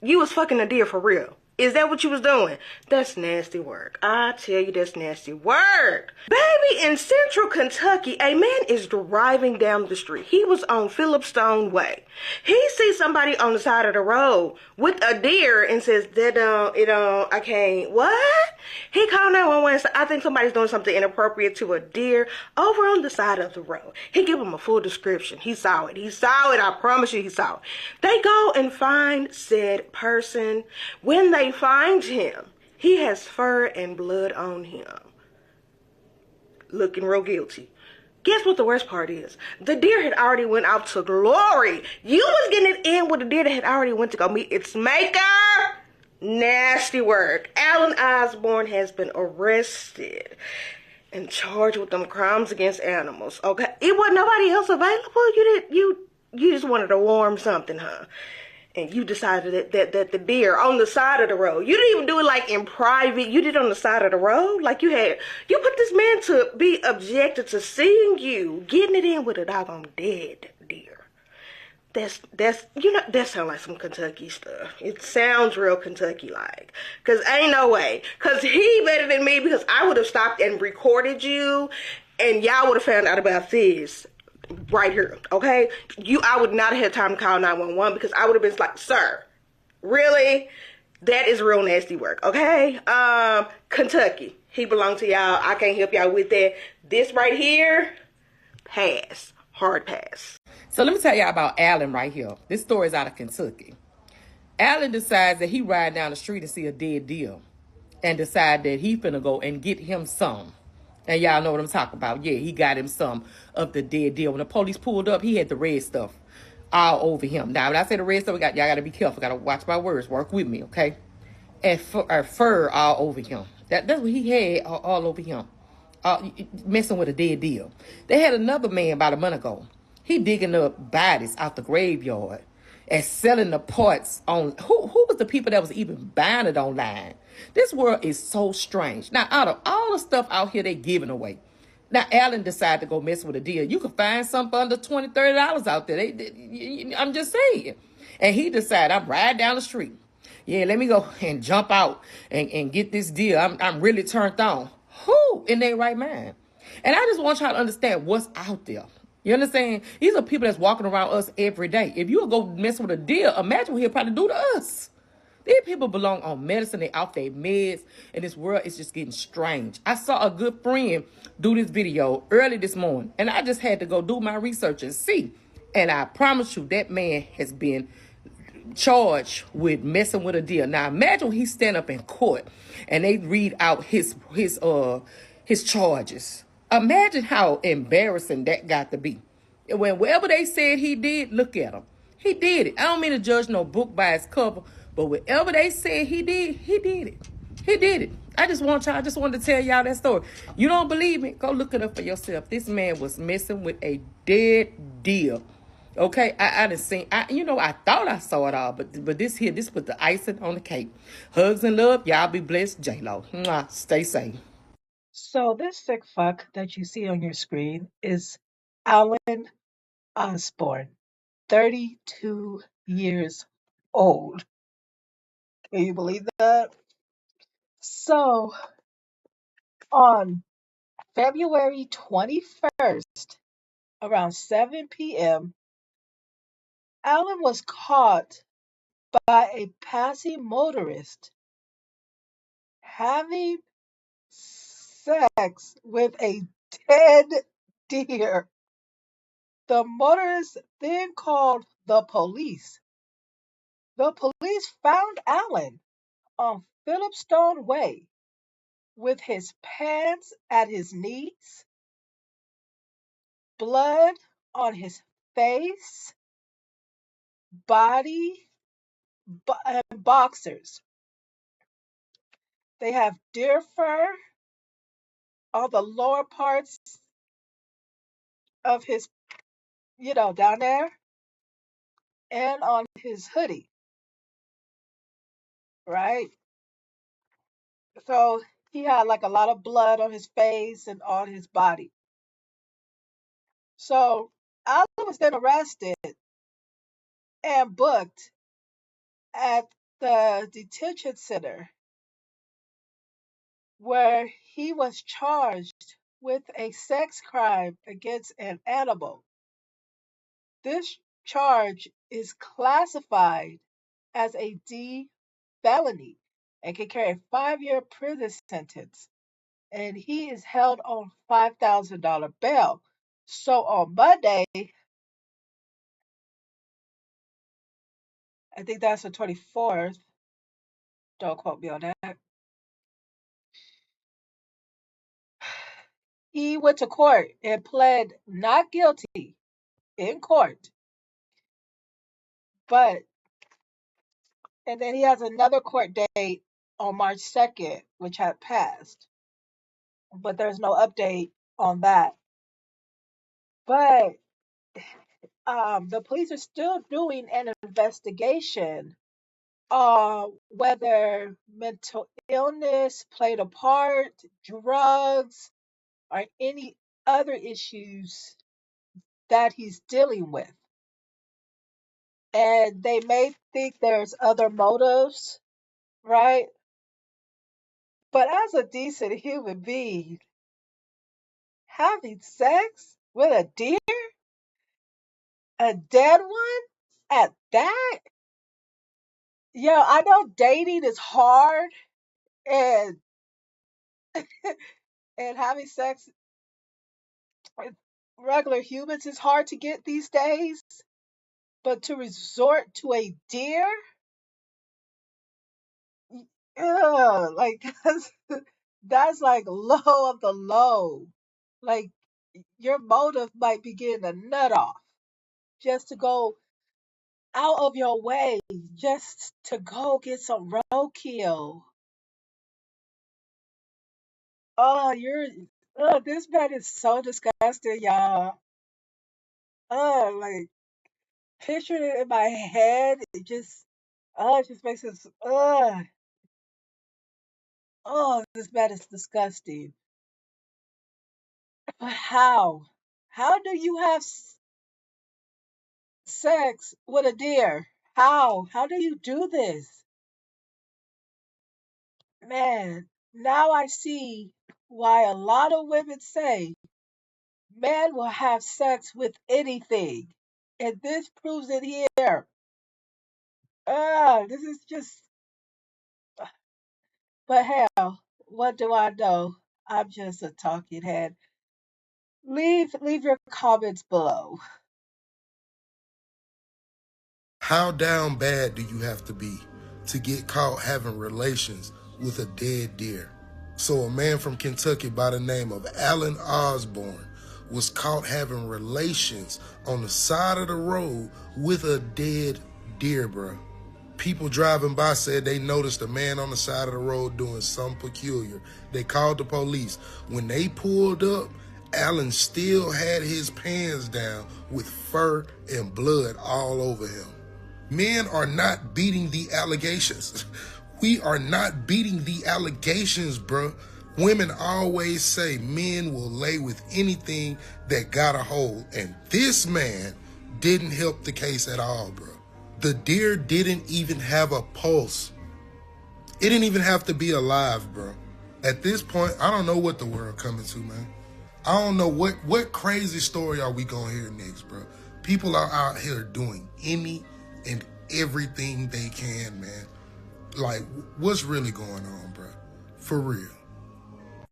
You was fucking a deer for real. Is that what you was doing? That's nasty work. I tell you, that's nasty work. Baby, in central Kentucky, a man is driving down the street. He was on Phillipstone Way. He sees somebody on the side of the road with a deer and says, I can't, what? He called 911 and said, I think somebody's doing something inappropriate to a deer over on the side of the road. He gave him a full description. He saw it. He saw it. I promise you he saw it. They go and find said person. When they find him, he has fur and blood on him. Looking real guilty. Guess what the worst part is? The deer had already went out to glory. You was getting it in with a deer that had already went to go meet its maker. Nasty work. Alan Osborne has been arrested and charged with them crimes against animals. Okay, it wasn't nobody else available. You just wanted to warm something, huh? And you decided that the deer on the side of the road. You didn't even do it like in private. You did it on the side of the road. Like you put this man to be objected to seeing you getting it in with a doggone dead deer. That sounds like some Kentucky stuff. It sounds real Kentucky-like. Because ain't no way. Because he better than me, because I would have stopped and recorded you, and y'all would have found out about this right here, okay? I would not have had time to call 911, because I would have been like, sir, really? That is real nasty work, okay? Kentucky, he belongs to y'all. I can't help y'all with that. This right here, pass. Hard pass. So let me tell y'all about Alan right here. This story is out of Kentucky. Alan decides that he ride down the street and see a dead deer and decide that he finna go and get him some. And y'all know what I'm talking about. Yeah, he got him some of the dead deer. When the police pulled up, he had the red stuff all over him. Now, when I say the red stuff, y'all got to be careful. Got to watch my words. Work with me, okay? And fur all over him. That's what he had all over him. Messing with a dead deer. They had another man about a month ago. He digging up bodies out the graveyard and selling the parts on. Who was the people that was even buying it online? This world is so strange. Now, out of all the stuff out here they giving away, now Alan decided to go mess with a deal. You can find something under $20, $30 out there. I'm just saying. And he decided, I'm riding down the street. Yeah, let me go and jump out and get this deal. I'm really turned on. Who in their right mind? And I just want y'all to understand what's out there. You understand? These are people that's walking around us every day. If you go mess with a deer, imagine what he'll probably do to us. These people belong on medicine. They off their meds. And this world is just getting strange. I saw a good friend do this video early this morning. And I just had to go do my research and see. And I promise you, that man has been charged with messing with a deer. Now imagine when he stand up in court and they read out his charges. Imagine how embarrassing that got to be. Whatever they said he did, look at him. He did it. I don't mean to judge no book by its cover, but whatever they said he did it. He did it. I just wanted to tell y'all that story. You don't believe me? Go look it up for yourself. This man was messing with a dead deer. Okay, I done seen. I thought I saw it all, but this was the icing on the cake. Hugs and love. Y'all be blessed. J-Lo. Stay safe. So this sick fuck that you see on your screen is Alan Osborne, 32 years old. Can you believe that? So on February 21st, around 7 p.m., Alan was caught by a passing motorist having sex with a dead deer. The motorist then called the police. The police found Alan on Phillipstone Way with his pants at his knees, blood on his face, body, and boxers. They have deer fur on the lower parts of his, down there, and on his hoodie, right? So he had like a lot of blood on his face and on his body. So Alan was then arrested and booked at the detention center where he was charged with a sex crime against an animal. This charge is classified as a D felony and can carry a 5-year prison sentence. And he is held on $5,000 bail. So on Monday, I think that's the 24th, don't quote me on that, he went to court and pled not guilty in court. But, and then he has another court date on March 2nd, which had passed. But there's no update on that. But the police are still doing an investigation whether mental illness played a part, drugs, or any other issues that he's dealing with. And they may think there's other motives, right? But as a decent human being, having sex with a deer, a dead one, at that, yeah, I know dating is hard and and having sex with regular humans is hard to get these days, but to resort to a deer, like that's like low of the low. Like your motive might be getting a nut off just to go out of your way, just to go get some roadkill. Oh, this man is so disgusting, y'all. Like picturing it in my head, it just makes it, this man is disgusting. But how? How do you have sex with a deer? How? How do you do this? Man, now I see why a lot of women say men will have sex with anything. And this proves it here. This is just, but hell, what do I know? I'm just a talking head. Leave your comments below. How down bad do you have to be to get caught having relations with a dead deer? So a man from Kentucky by the name of Alan Osborne was caught having relations on the side of the road with a dead deer, bro. People driving by said they noticed a man on the side of the road doing something peculiar. They called the police. When they pulled up, Alan still had his pants down with fur and blood all over him. Men are not beating the allegations. We are not beating the allegations, bro. Women always say men will lay with anything that got a hold. And this man didn't help the case at all, bro. The deer didn't even have a pulse. It didn't even have to be alive, bro. At this point, I don't know what the world coming to, man. I don't know what crazy story are we gonna hear next, bro. People are out here doing any and everything they can, man. Like, what's really going on, bro? For real.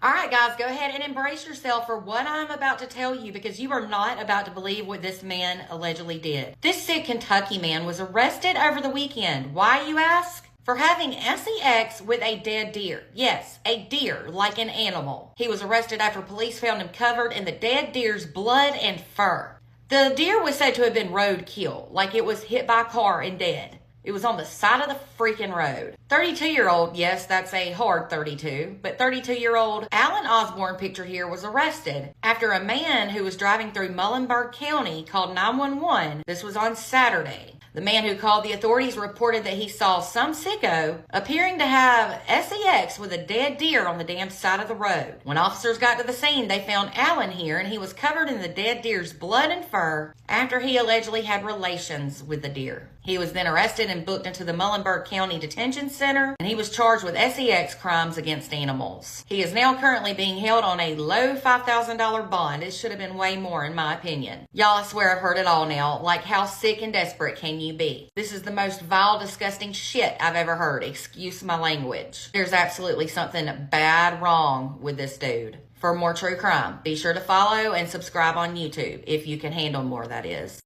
All right, guys, go ahead and embrace yourself for what I'm about to tell you, because you are not about to believe what this man allegedly did. This sick Kentucky man was arrested over the weekend. Why, you ask? For having sex with a dead deer. Yes, a deer, like an animal. He was arrested after police found him covered in the dead deer's blood and fur. The deer was said to have been roadkill, like it was hit by a car and dead. It was on the side of the freaking road. 32-year-old, yes, that's a hard 32, but 32-year-old Alan Osborne, pictured here, was arrested after a man who was driving through Muhlenberg County called 911. This was on Saturday. The man who called the authorities reported that he saw some sicko appearing to have sex with a dead deer on the damn side of the road. When officers got to the scene, they found Alan here, and he was covered in the dead deer's blood and fur after he allegedly had relations with the deer. He was then arrested and booked into the Muhlenberg County Detention Center, and he was charged with sex crimes against animals. He is now currently being held on a low $5,000 bond. It should have been way more, in my opinion. Y'all, I swear I've heard it all now. Like, how sick and desperate can you be? This is the most vile, disgusting shit I've ever heard. Excuse my language. There's absolutely something bad wrong with this dude. For more true crime, be sure to follow and subscribe on YouTube if you can handle more, that is.